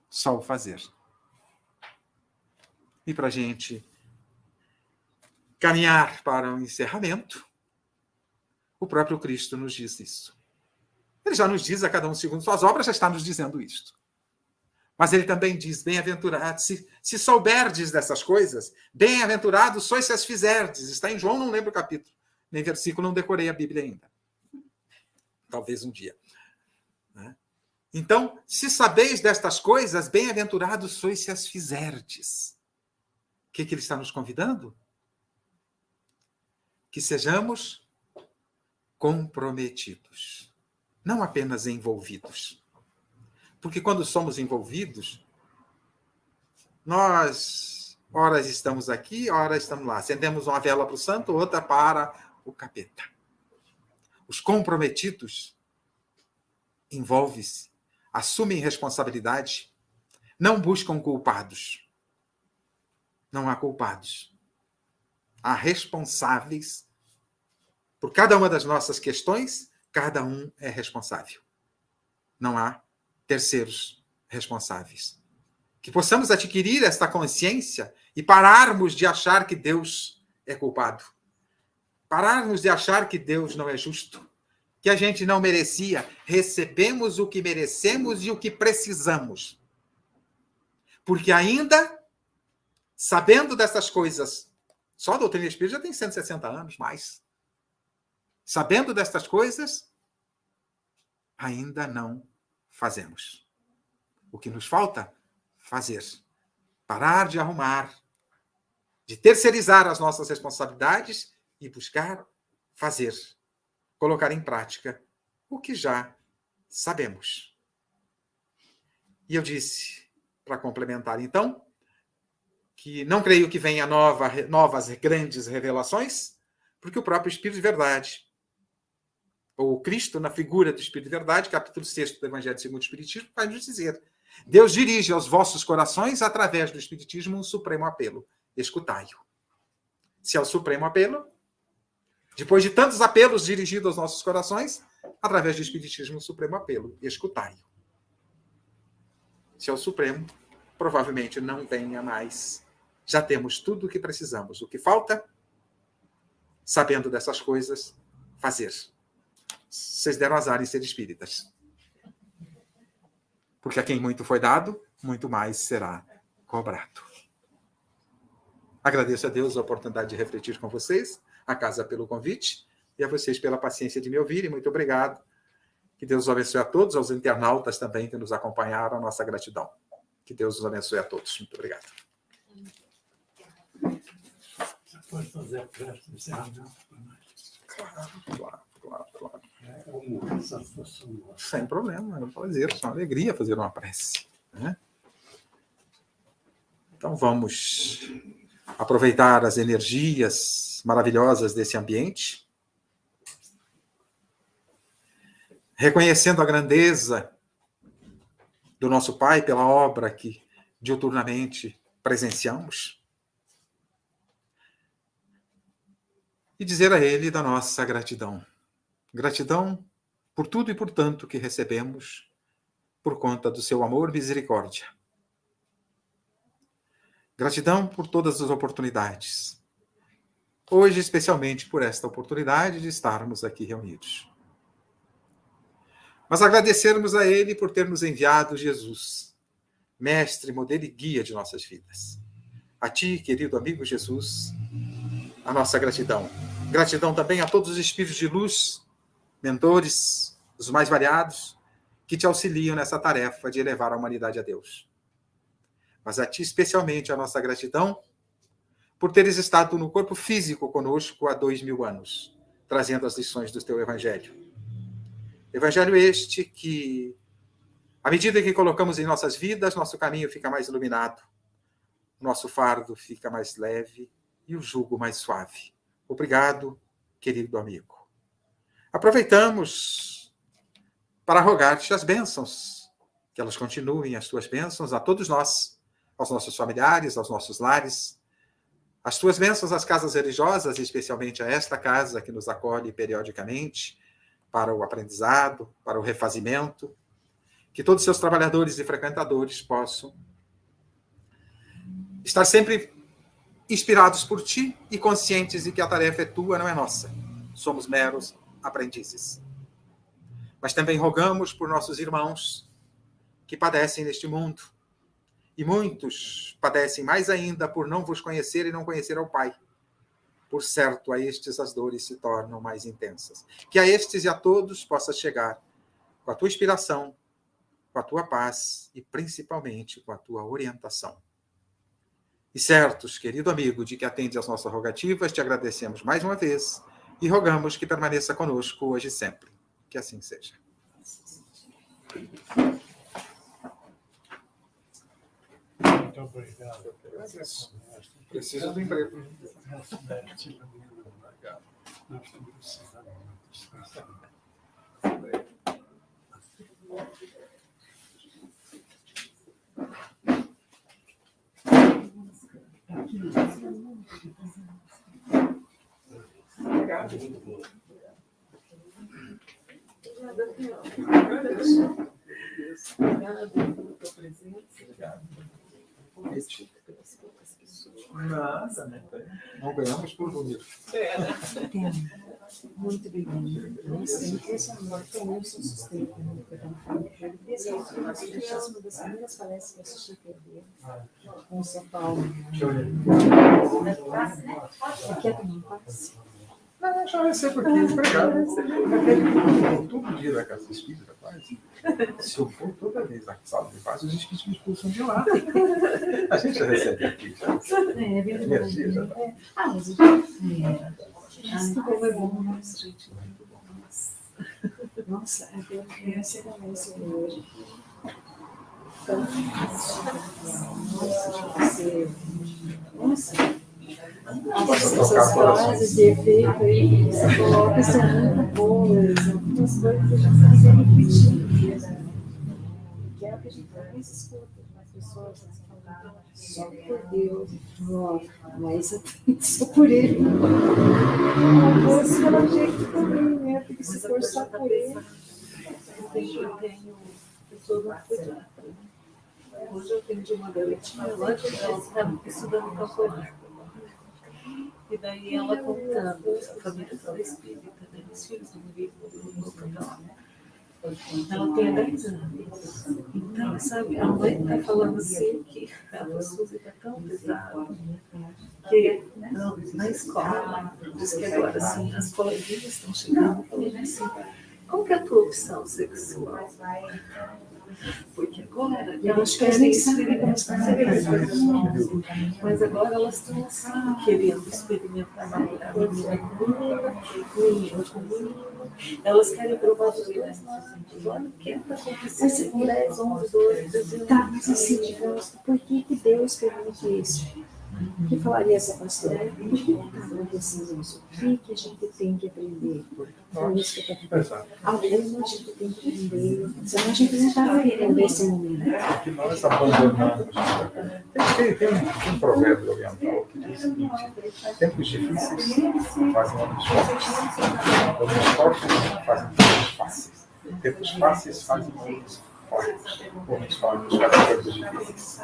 Só o fazer. E para a gente caminhar para o encerramento, o próprio Cristo nos diz isso. Ele já nos diz, a cada um segundo suas obras, já está nos dizendo isto. Mas ele também diz, bem-aventurados, se souberdes dessas coisas, bem-aventurados sois se as fizerdes. Está em João, não lembro o capítulo, nem versículo, não decorei a Bíblia ainda. Talvez um dia. Então, se sabeis destas coisas, bem-aventurados sois se as fizerdes. O que ele está nos convidando? Que sejamos comprometidos, não apenas envolvidos. Porque quando somos envolvidos, nós, ora estamos aqui, ora estamos lá. Acendemos uma vela para o santo, outra para o capeta. Os comprometidos envolvem-se, assumem responsabilidade, não buscam culpados. Não há culpados. Há responsáveis por cada uma das nossas questões, cada um é responsável. Não há terceiros responsáveis. Que possamos adquirir esta consciência e pararmos de achar que Deus é culpado. Pararmos de achar que Deus não é justo, que a gente não merecia. Recebemos o que merecemos e o que precisamos. Porque ainda, sabendo dessas coisas, só a doutrina espírita já tem 160 anos, mais. Sabendo destas coisas, ainda não fazemos. O que nos falta? Fazer. Parar de arrumar, de terceirizar as nossas responsabilidades e buscar fazer, colocar em prática o que já sabemos. E eu disse, para complementar então, que não creio que venha novas grandes revelações, porque o próprio Espírito de Verdade, ou Cristo, na figura do Espírito de Verdade, capítulo 6 do Evangelho segundo o Espiritismo, vai nos dizer: Deus dirige aos vossos corações, através do Espiritismo, um supremo apelo. Escutai-o. Se é o supremo apelo, depois de tantos apelos dirigidos aos nossos corações, através do Espiritismo, um supremo apelo. Escutai-o. Se é o supremo, provavelmente não venha mais. Já temos tudo o que precisamos. O que falta, sabendo dessas coisas, fazer. Vocês deram azar em ser espíritas. Porque a quem muito foi dado, muito mais será cobrado. Agradeço a Deus a oportunidade de refletir com vocês, a casa pelo convite, e a vocês pela paciência de me ouvirem. Muito obrigado. Que Deus os abençoe a todos, aos internautas também que nos acompanharam, a nossa gratidão. Que Deus os abençoe a todos. Muito obrigado. Você pode fazer a prece de encerramento para nós? Claro. Como essa situação nossa. Sem problema, é um prazer, é uma alegria fazer uma prece. Né? Então vamos aproveitar as energias maravilhosas desse ambiente, reconhecendo a grandeza do nosso Pai pela obra que diuturnamente presenciamos, e dizer a Ele da nossa gratidão. Gratidão por tudo e por tanto que recebemos por conta do seu amor e misericórdia. Gratidão por todas as oportunidades. Hoje, especialmente por esta oportunidade de estarmos aqui reunidos. Mas agradecermos a Ele por ter nos enviado Jesus, mestre, modelo e guia de nossas vidas. A Ti, querido amigo Jesus, a nossa gratidão. Gratidão também a todos os espíritos de luz, mentores, os mais variados, que te auxiliam nessa tarefa de elevar a humanidade a Deus. Mas a ti especialmente a nossa gratidão por teres estado no corpo físico conosco há 2000 anos, trazendo as lições do teu Evangelho. Evangelho este que, à medida que colocamos em nossas vidas, nosso caminho fica mais iluminado, nosso fardo fica mais leve e o jugo mais suave. Obrigado, querido amigo. Aproveitamos para rogar-te as bênçãos, que elas continuem as tuas bênçãos a todos nós, aos nossos familiares, aos nossos lares, as tuas bênçãos às casas religiosas, especialmente a esta casa que nos acolhe periodicamente, para o aprendizado, para o refazimento, que todos os seus trabalhadores e frequentadores possam estar sempre inspirados por ti e conscientes de que a tarefa é tua, não é nossa. Somos meros aprendizes. Mas também rogamos por nossos irmãos que padecem neste mundo. E muitos padecem mais ainda por não vos conhecer e não conhecer ao Pai. Por certo, a estes as dores se tornam mais intensas. Que a estes e a todos possa chegar com a tua inspiração, com a tua paz e principalmente com a tua orientação. E certos, querido amigo, de que atende às nossas rogativas, te agradecemos mais uma vez e rogamos que permaneça conosco hoje e sempre. Que assim seja. Muito obrigado. Preciso do emprego. Nós estamos precisando muito. Nada, né? Não ganhamos por número. Muito obrigada. Nossa, é impressionante como eu sou suspeita. Essa uma das primeiras palestras que eu assisti TV com o São Paulo. Quer tomar um passe? Não, já recebo aqui, obrigado. Todo dia da casa espírita, quase. Se eu for toda vez na sala de paz, os espíritos me expulsam de lá. A gente já recebe aqui. Já. É verdade. Mas como é bom, nossa, gente. Nossa, eu conheço a conversa hoje. Nossa, essas frases de efeito aí que você coloca são muito boas, algumas coisas que já estão repetidas. Que é o que a gente mais escuta das pessoas falando só por Deus, mas só por Ele. Você fala de jeito também, né? Porque se for só por Ele, eu tenho pessoas não acreditam. Hoje eu atendi uma garotinha lá que ela estava estudando camporismo. E daí ela contando, a família toda espírita, né? Os filhos não vivem no canal. Ela tem 10 anos. Então, sabe, a mãe está falando assim que a pessoa está tão pesada que na escola, diz que agora assim, as coleguinhas estão chegando e falando assim, qual que é a tua opção sexual? Porque agora, eu acho que elas nem sabem como mas agora elas estão assim, querendo experimentar menina com menino, elas querem provar os dois lados. Olha o que está acontecendo com 10, 11, 12, 13 tá, mas assim, digamos, por que Deus permite isso? O que falaria essa pastora? Por que está acontecendo isso? O que a gente tem que aprender? Por isso que alguns a gente tem que aprender. Senão a gente não está vivendo esse momento. Que nós abandonamos. Tem um provérbio oriental que diz o seguinte: tempos difíceis fazem homens fortes. Homens fortes fazem tempos fáceis. Tempos fáceis fazem homens fortes. Homens fortes fazem coisas difíceis.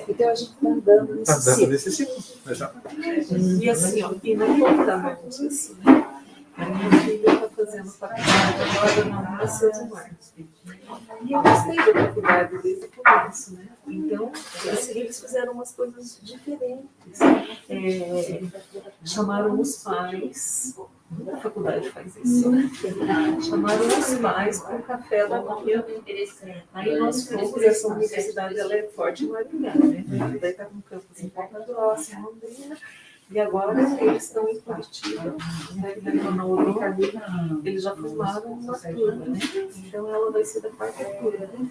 Então a gente está andando nesse ciclo. Exatamente. E assim, ó, e não voltamos assim, né? A minha filha está fazendo faculdade agora na Universidade dos Humanos. E eu gostei da faculdade desde o começo, né? Então, eles fizeram umas coisas diferentes. Chamaram os pais, a faculdade faz isso, né? Chamaram os pais para o café da manhã. Aí nós fomos, essa universidade ela é forte em Maringá, né? Daí está com campus em Ponta Grossa, em Londrina. E agora eles estão em Curitiba, né? Eles já formaram uma turma, né? Então ela vai ser da quarta turma, né?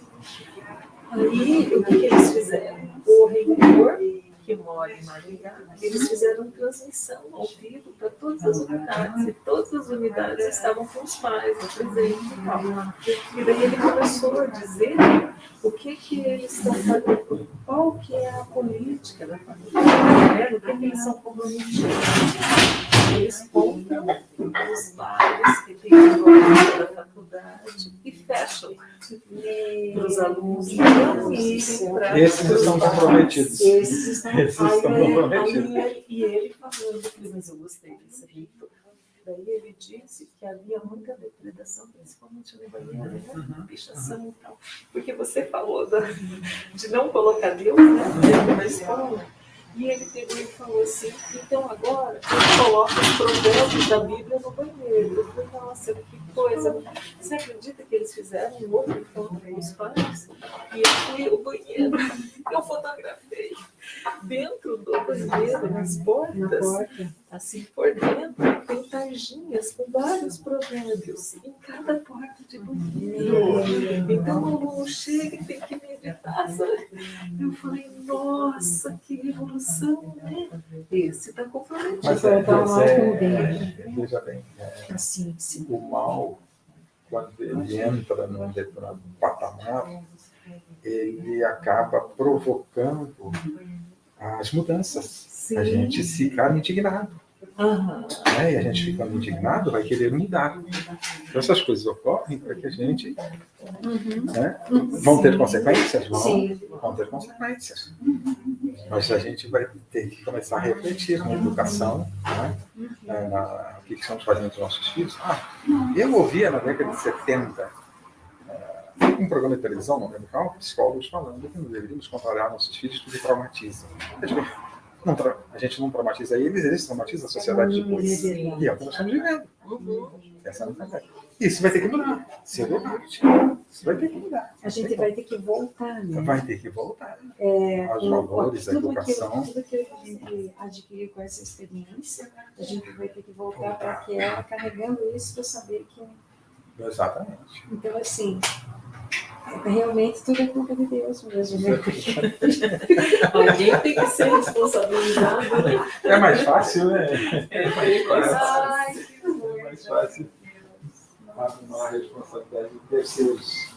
Aí, o que eles fizeram? O reitor, que mora em Maringá, eles fizeram transmissão ao vivo para todas as unidades, e todas as unidades estavam com os pais, presente e tal. E daí ele começou a dizer o que eles estão fazendo, qual que é a política da faculdade, né? O que eles são comprometidos. Eles compram os bares que tem em volta da faculdade e fecham para os alunos não irem para... Esses estão comprometidos. Esses estão comprometidos. E ele falando, mas eu gostei desse reitor. Daí ele disse que havia muita depredação, principalmente no banheiro, né? Pichação e tal. Porque você falou de não colocar Deus, né, dentro da escola. E ele pegou e falou assim, então agora eu coloco os provérbios da Bíblia no banheiro. Eu falei, nossa, que coisa. Você acredita que eles fizeram um outro encontro com os pais? E eu fui ao banheiro, eu fotografei dentro do banheiro, nas portas, assim por dentro, tem tarjinhas com vários provérbios em cada porta de banheiro. Então o aluno chega e tem que meditar, sabe? Eu falei, nossa, que revolução, né? Esse está comprometido. Mas veja bem, assim, o mal, quando ele entra num determinado patamar, ele acaba provocando as mudanças. Sim. A gente fica indignado. Né? E a gente ficando indignado vai querer mudar. Então essas coisas ocorrem para que a gente... Né? Vão ter consequências? Vão ter consequências. Mas a gente vai ter que começar a refletir na educação, né? O que estamos fazendo com os nossos filhos. Eu ouvia na década de 70 um programa de televisão, não lembro qual, psicólogos falando que não deveríamos comparar nossos filhos porque traumatizam. Eu digo, a gente não traumatiza eles traumatizam a sociedade depois. E é o que nós estamos vivendo. Essa é a verdade. Isso vai ter que mudar. Cedo ou tarde. Isso vai ter que mudar. A gente vai ter que voltar, né? Vai ter que voltar. Aos valores, à educação. Tudo que a gente adquiriu com essa experiência, a gente vai ter que voltar para que ela carregando isso para saber que... Exatamente. Então, assim, realmente tudo é culpa de Deus mesmo, né? Alguém tem que ser responsabilizado, né? É mais fácil, né? É mais fácil. A responsabilidade de terceiros.